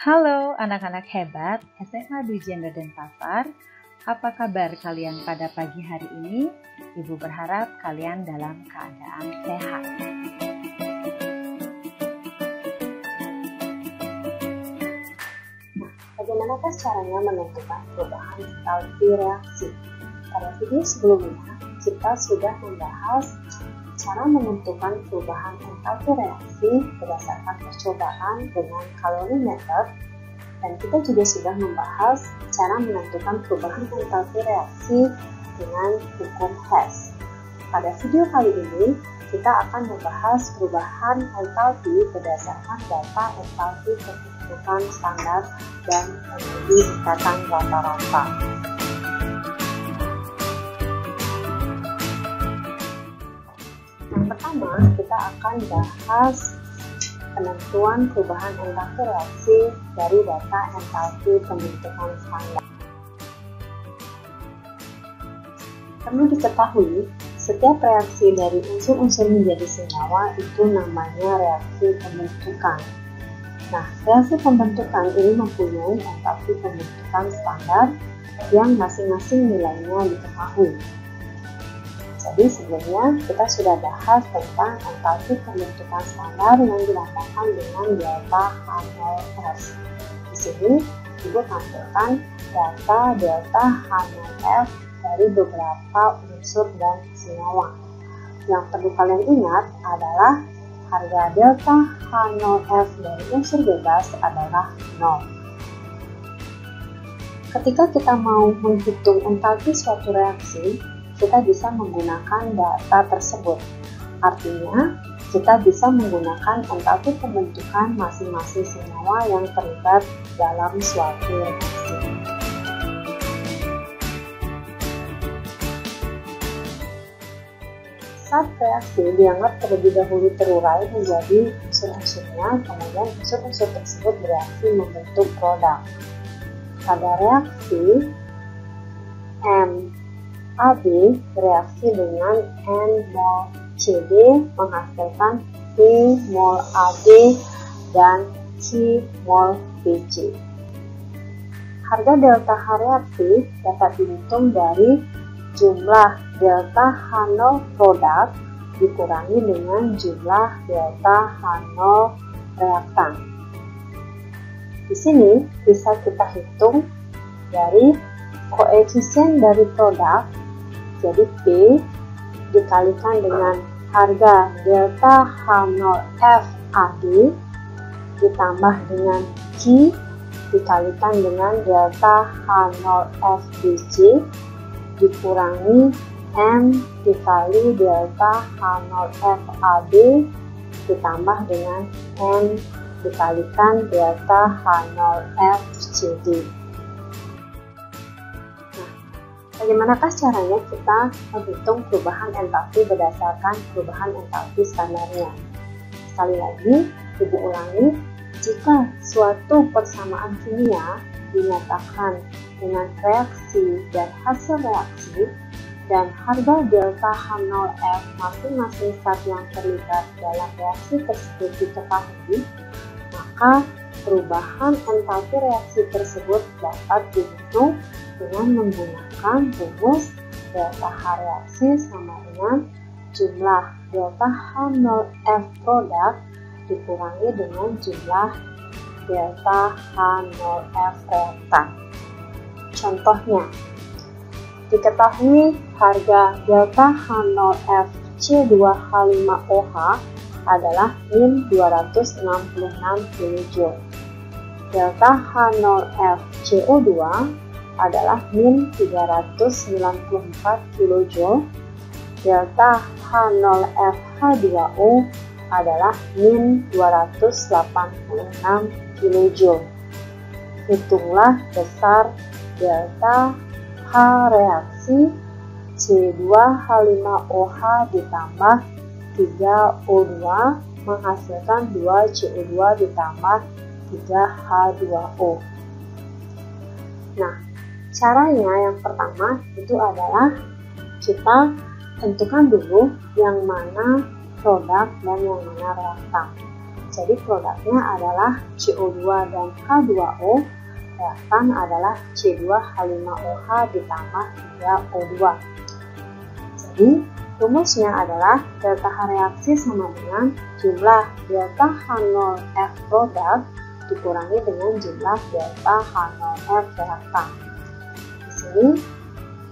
Halo anak-anak hebat SMA Dujian Denpasar. Apa kabar kalian pada pagi hari ini? Ibu berharap kalian dalam keadaan sehat. Bagaimanakah caranya menentukan perubahan entalpi reaksi? Pada video sebelumnya, kita sudah membahas cara menentukan perubahan entalpi reaksi berdasarkan percobaan dengan kalorimeter, dan kita juga sudah membahas cara menentukan perubahan entalpi reaksi dengan ukur Hess. Pada video kali ini, kita akan membahas perubahan entalpi berdasarkan data entalpi pembentukan standar dan energi ikatan rata-rata. Yang pertama, kita akan bahas penentuan perubahan entalpi reaksi dari data entalpi pembentukan standar. Perlu diketahui, setiap reaksi dari unsur-unsur menjadi senyawa itu namanya reaksi pembentukan. Nah, reaksi pembentukan ini mempunyai entalpi pembentukan standar yang masing-masing nilainya diketahui. Jadi sebelumnya kita sudah bahas tentang entalpi pembentukan standar yang dilambangkan dengan delta H0F. Di sini Ibu tampilkan data delta H0F dari beberapa unsur dan senyawa. Yang perlu kalian ingat adalah harga delta H0F dari unsur bebas adalah 0. Ketika kita mau menghitung entalpi suatu reaksi, kita bisa menggunakan data tersebut. Artinya, kita bisa menggunakan entalpi pembentukan masing-masing senyawa yang terlibat dalam suatu reaksi. Saat reaksi dianggap terlebih dahulu terurai menjadi unsur-unsurnya, kemudian unsur-unsur tersebut bereaksi membentuk produk. Pada reaksi AB bereaksi dengan N mol CD menghasilkan P mol AD dan Q mol BC. Harga delta H reaksi dapat dihitung dari jumlah delta H0 produk dikurangi dengan jumlah delta H0 reaktan. Di sini bisa kita hitung dari koefisien dari produk, jadi P dikalikan dengan harga delta H0F AD ditambah dengan Q dikalikan dengan delta H0F BC dikurangi M dikali delta H0F AD ditambah dengan N dikalikan delta H0F CD. Bagaimanakah caranya kita menghitung perubahan entalpi berdasarkan perubahan entalpi standarnya? Sekali lagi, Ibu ulangi, jika suatu persamaan kimia dinyatakan dengan reaksi dan hasil reaksi, dan harga delta H0F masing-masing zat yang terlibat dalam reaksi tersebut diketahui, maka perubahan entalpi reaksi tersebut dapat dihitung dengan menggunakan rumus delta H reaksi sama dengan jumlah delta H0F produk dikurangi dengan jumlah delta H0F reaktan. Contohnya, diketahui harga delta H0F C2H5OH adalah min 266 kJ. Delta H0F CO2 adalah min 394 kJ. Delta H0F H2O adalah min 286 kJ. Hitunglah besar delta H reaksi C2H5OH ditambah 3O2 menghasilkan 2CO2 ditambah 3H2O. Nah, caranya yang pertama itu adalah kita tentukan dulu yang mana produk dan yang mana reaktan. Jadi produknya adalah CO2 dan H2O, reaktan adalah C2H5OH ditambah 3O2. Jadi rumusnya adalah delta H reaksi sama dengan jumlah delta H0F produk dikurangi dengan jumlah delta H0F reaktan. Di sini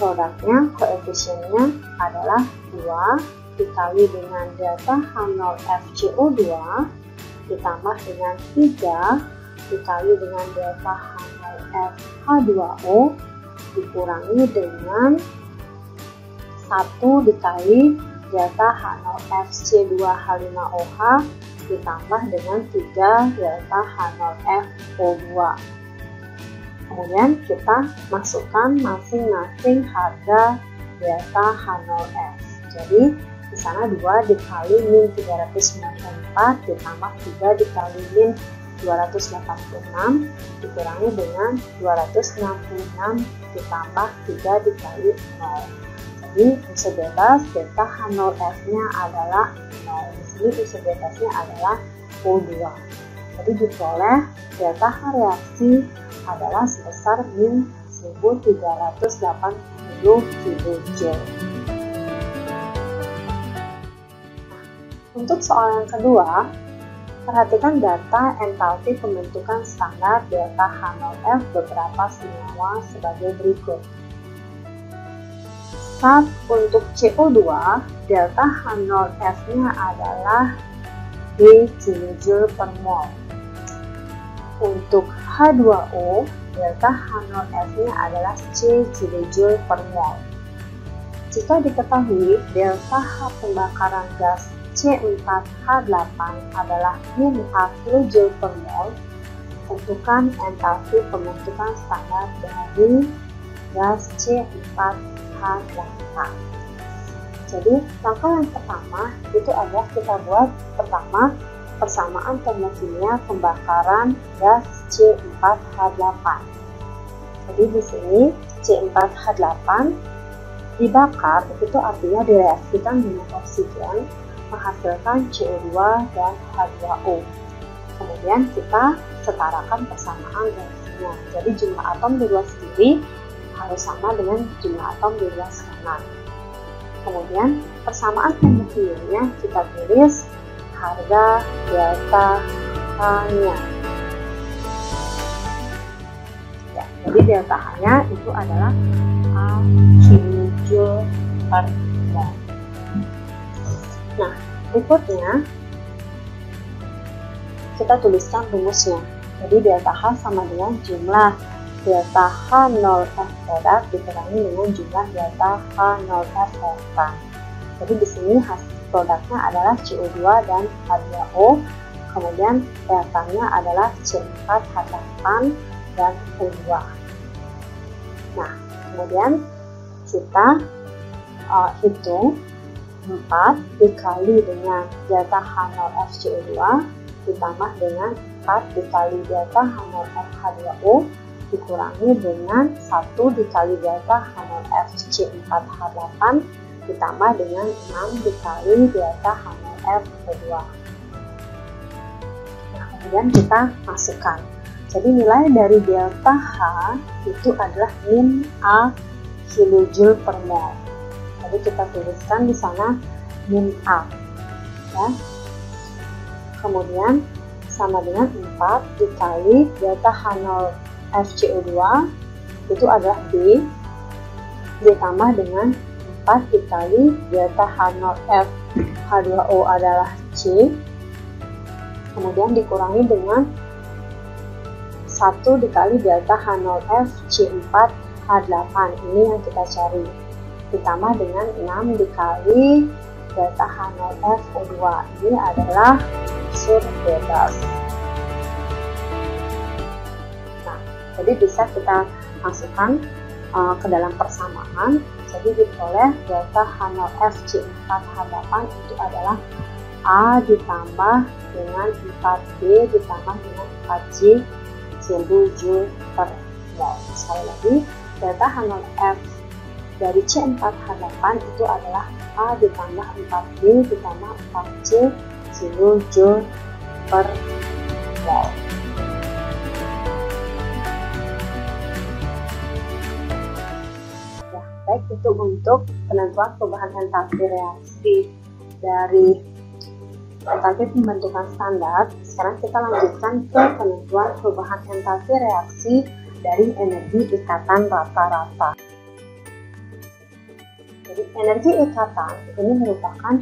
produknya koefisiennya adalah 2 dikali dengan delta H0F CO2 ditambah dengan 3 dikali dengan delta H0F H2O dikurangi dengan 1 dikali delta H0F C2H5OH ditambah dengan 3 delta H0F O2. Kemudian kita masukkan masing-masing harga delta H0F. Jadi di sana 2 dikali min 394 ditambah 3 dikali min 286 dikurangi dengan 266 ditambah 3 dikali 0. Jadi unsur bebas delta H0F-nya adalah 0. Di sini unsur bebasnya adalah O2. Jadi diperoleh delta H reaksi adalah sebesar min 1380 kJ. Untuk soal yang kedua, perhatikan data entalpi pembentukan standar delta H0F beberapa senyawa sebagai berikut. Saat untuk CO2, delta H0F-nya adalah D kJ per mol. Untuk H2O, delta H0F-nya adalah C kJ per mol. Jika diketahui delta H pembakaran gas C4H8 adalah min A kJ per mol, tentukan entalpi pembentukan standar dari gas C4H8. Jadi langkah yang pertama itu adalah kita buat pertama persamaan termokimia pembakaran gas C4H8. Jadi di sini C4H8 dibakar, itu artinya direaksikan dengan oksigen menghasilkan CO2 dan H2O. Kemudian kita setarakan persamaan reaksinya. Jadi jumlah atom di ruas kiri harus sama dengan jumlah atom di ruas kanan. Kemudian persamaan termokimianya kita tulis harga delta H-nya. Ya, jadi delta H-nya itu adalah A kJ per mol. Nah, berikutnya kita tuliskan rumusnya. Jadi delta H sama dengan jumlah delta H0F produk dikurangi dengan jumlah delta H0F reaktan. Jadi di sini hasil produknya adalah CO2 dan H2O, kemudian reaktannya adalah C4H8 dan O2. Nah, kemudian kita hitung 4 dikali dengan delta H0F CO2 ditambah dengan 4 dikali delta H0F H2O dikurangi dengan 1 dikali delta H0F C4H8 ditambah dengan 6 dikali delta H0F O2. Nah, kemudian kita masukkan. Jadi nilai dari delta H itu adalah min A kJ per mol. Jadi kita tuliskan di sana min A. Ya. Kemudian sama dengan 4 dikali delta H0F CO2 itu adalah B ditambah dengan 4 dikali delta H0F H2O adalah C, kemudian dikurangi dengan 1 dikali delta H0F C4H8, ini yang kita cari, ditambah dengan 6 dikali delta H0F O2, ini adalah unsur bebas. Nah, jadi bisa kita masukkan ke dalam persamaan. Jadi diperoleh delta H0F C4H8 itu adalah A ditambah dengan 4B ditambah dengan 4J kJ per mol. Sekali lagi, delta H0F dari C4H8 itu adalah A ditambah 4B ditambah 4C kJ per mol. Ya, baik itu untuk penentuan perubahan entalpi reaksi dari entalpi pembentukan standar. Sekarang kita lanjutkan ke penentuan perubahan entalpi reaksi dari energi ikatan rata-rata. Jadi energi ikatan ini merupakan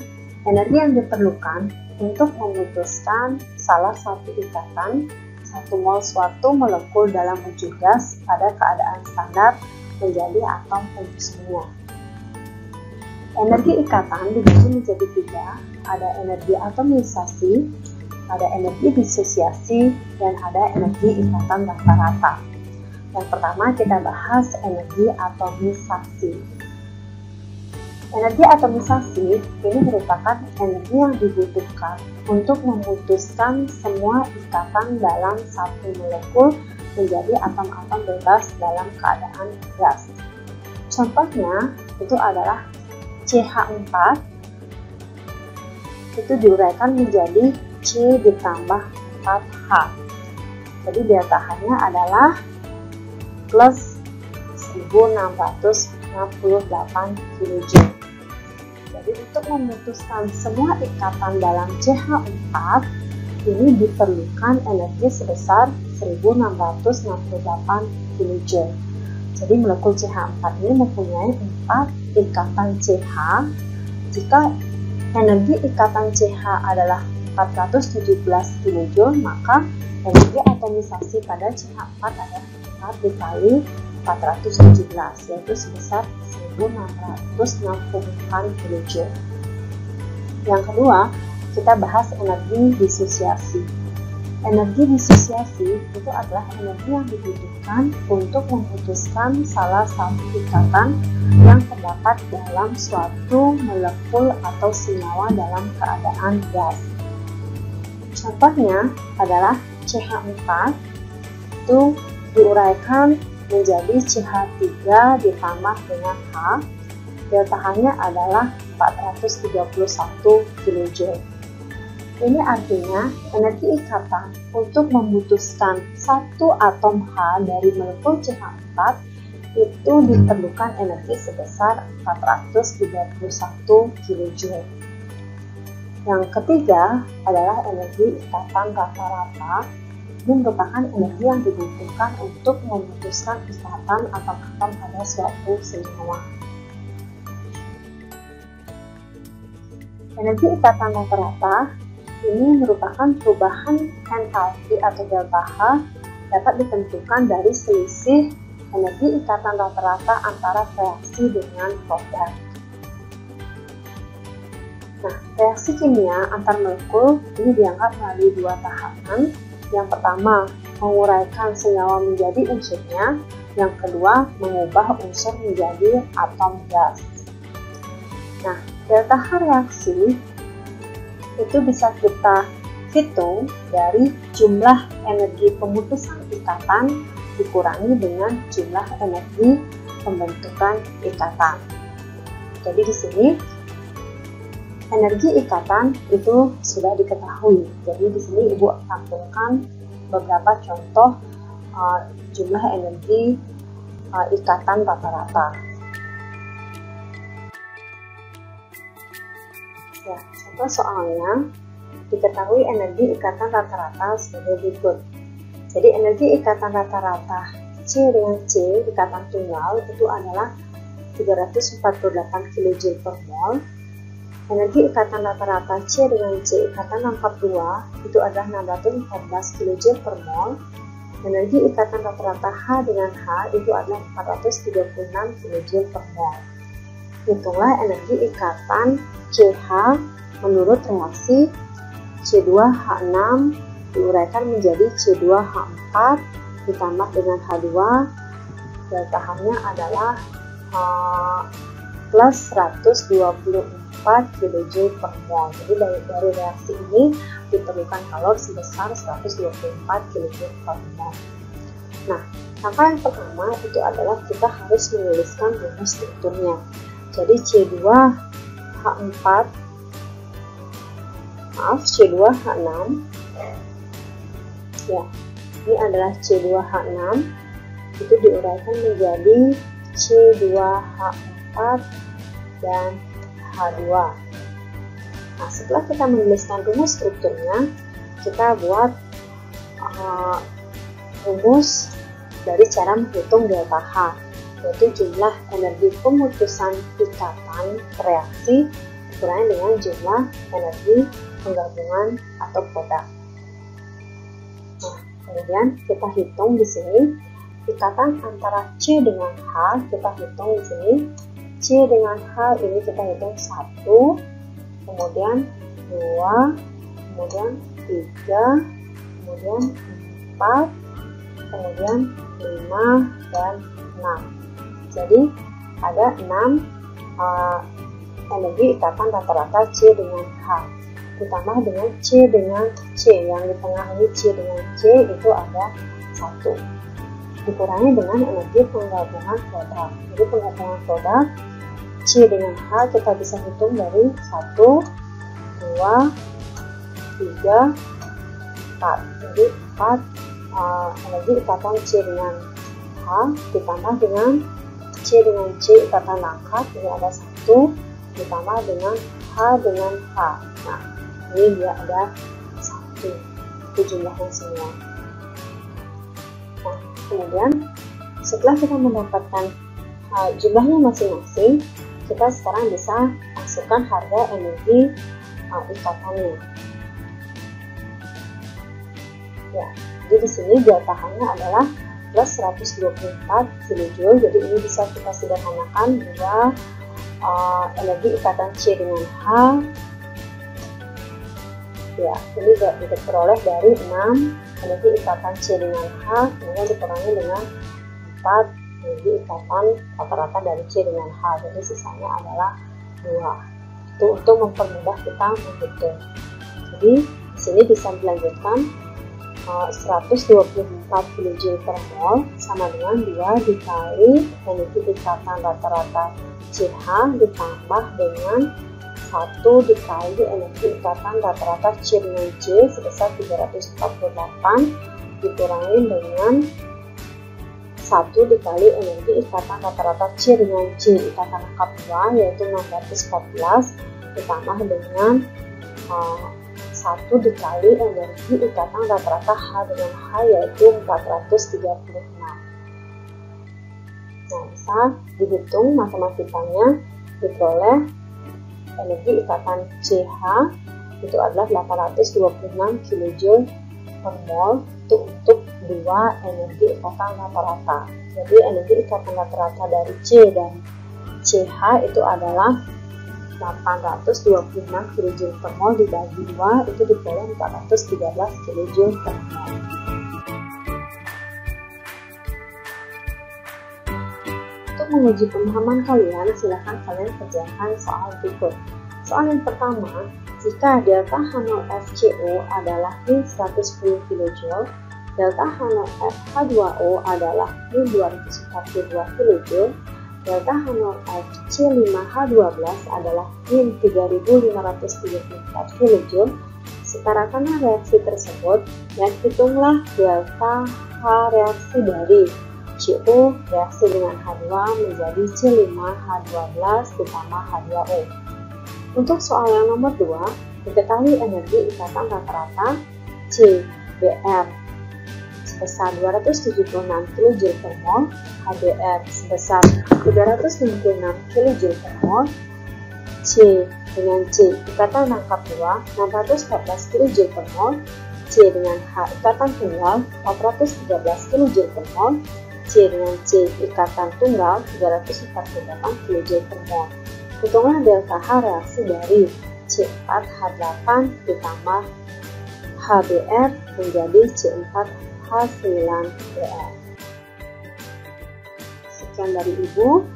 energi yang diperlukan untuk memutuskan salah satu ikatan 1 mol suatu molekul dalam wujud gas pada keadaan standar menjadi atom pembusuhnya. Energi ikatan dibagi menjadi 3, ada energi atomisasi, ada energi disosiasi, dan ada energi ikatan rata-rata. Yang pertama kita bahas energi atomisasi. Energi atomisasi ini merupakan energi yang dibutuhkan untuk memutuskan semua ikatan dalam satu molekul menjadi atom-atom bebas dalam keadaan gas. Contohnya itu adalah CH4 itu diuraikan menjadi C ditambah 4H. Jadi delta H-nya adalah plus 1668 kJ. Jadi untuk memutuskan semua ikatan dalam CH4 ini diperlukan energi sebesar 1668 kJ. Jadi molekul CH4 ini mempunyai 4 ikatan CH. Jika energi ikatan CH adalah 417 kJ, maka energi atomisasi pada CH4 adalah 4 dikali 417, yaitu sebesar 1664 kJ. Yang kedua, kita bahas energi disosiasi. Energi disosiasi itu adalah energi yang dibutuhkan untuk memutuskan salah satu ikatan yang terdapat dalam suatu molekul atau senyawa dalam keadaan gas. Contohnya adalah CH4 itu diuraikan menjadi CH3 ditambah dengan H. Delta H-nya adalah 431 kJ. Ini artinya energi ikatan untuk memutuskan satu atom H dari molekul CH4 itu diperlukan energi sebesar 431 kJ. Yang ketiga adalah energi ikatan rata-rata. Ini merupakan energi yang dibutuhkan untuk memutuskan ikatan atom-atom pada suatu senyawa. Energi ikatan rata-rata ini merupakan perubahan entalpi atau delta H dapat ditentukan dari selisih energi ikatan rata-rata antara reaksi dengan produk. Nah, reaksi kimia antar molekul ini dianggap melalui 2 tahapan. Yang pertama, menguraikan senyawa menjadi unsurnya. Yang kedua, mengubah unsur menjadi atom gas. Nah, delta H reaksi itu bisa kita hitung dari jumlah energi pemutusan ikatan dikurangi dengan jumlah energi pembentukan ikatan. Jadi di sini energi ikatan itu sudah diketahui. Jadi di sini Ibu tampilkan beberapa contoh jumlah energi ikatan rata-rata. Ya, contoh soalnya diketahui energi ikatan rata-rata sebagai berikut. Jadi energi ikatan rata-rata C dengan C ikatan tunggal itu adalah 348 kJ per mol. Energi ikatan rata-rata C dengan C ikatan rangkap 2 itu adalah 614 kJ per mol. Energi ikatan rata-rata H dengan H itu adalah 436 kJ per mol. Hitunglah energi ikatan CH menurut reaksi C2H6 diuraikan menjadi C2H4 ditambah dengan H2. Delta H-nya adalah plus 124 kJ per mol. Jadi dari reaksi ini diperlukan kalori sebesar 124 kJ per mol. Nah, langkah yang pertama itu adalah kita harus menuliskan rumus strukturnya. Jadi C2H6 Ya, ini adalah C2H6, itu diuraikan menjadi C2H4 dan H2. Nah, setelah kita menuliskan rumus strukturnya, kita buat rumus dari cara menghitung delta H, yaitu jumlah energi pemutusan ikatan reaksi dikurangi dengan jumlah energi penggabungan atau produk. Nah, kemudian kita hitung di sini ikatan antara C dengan H, kita hitung di sini C dengan H ini kita hitung 1, kemudian 2, kemudian 3, kemudian 4, kemudian 5 dan 6. Jadi ada 6 energi ikatan rata-rata C dengan H ditambah dengan C dengan C, yang di tengah ini C dengan C itu ada 1 dikurangi dengan energi penggabungan produk. Jadi penggabungan produk C dengan H kita bisa hitung dari 1, 2, 3, 4. Jadi 4 energi ikatan C dengan H ditambah dengan C dengan C ikatan lengkap, ini ada 1 ditambah dengan H dengan H. Nah, ini dia ada 1, itu jumlahnya semua. Nah, kemudian setelah kita mendapatkan jumlahnya masing-masing, kita sekarang bisa masukkan harga energi ikatannya. Ya, jadi di sini delta H-nya adalah plus 124 kJ. Jadi ini bisa kita sederhanakan bahwa energi ikatan C dengan H, ya, ini diperoleh dari 6 energi ikatan C dengan H, kemudian dikurangi dengan 4 energi ikatan rata-rata dari C dengan H. Jadi sisanya adalah 2. Itu untuk mempermudah kita menghitung. Jadi di sini bisa dilanjutkan 124 kJ per mol sama dengan 2 dikali energi ikatan rata-rata CH ditambah dengan 1 dikali energi ikatan rata-rata C dengan C sebesar 348 dikurangi dengan 1 dikali energi ikatan rata-rata C dengan C ikatan lengkap 2 yaitu 614 ditambah dengan 1 dikali energi ikatan rata-rata H dengan H yaitu 436. Nah, bisa dihitung matematikanya, diperoleh energi ikatan CH itu adalah 826 kJ per mol itu untuk 2 energi ikatan rata-rata. Jadi energi ikatan rata-rata dari C dan CH itu adalah 826 kJ per mol dibagi 2 itu diperoleh 413 kJ per mol. Untuk menguji pemahaman kalian, silahkan kalian kerjakan soal berikut. Soal yang pertama, jika delta H0FCO adalah min 110 kJ, delta H0FH2O adalah min 242 kJ, delta H0FC5H12 adalah min 3534 kJ. Setarakanlah reaksi tersebut dan hitunglah delta H reaksi dari CO reaksi dengan H2 menjadi C5H12 ditambah H2O. Untuk soal yang nomor 2, diketahui energi ikatan rata-rata CBr sebesar 276 kJ per mol, HBr sebesar 366 kJ per mol, C dengan C ikatan lengkap 2 614 kJ per mol, C dengan H ikatan tunggal 413 kJ per mol, C dengan C ikatan tunggal 348 kJ per mol. Hitunglah delta H reaksi dari C4H8 ditambah HBr menjadi C4H9Br. Sekian dari Ibu.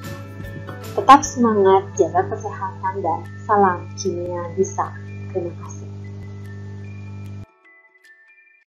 Tetap semangat, jaga kesehatan, dan salam kimia bisa. Terima kasih.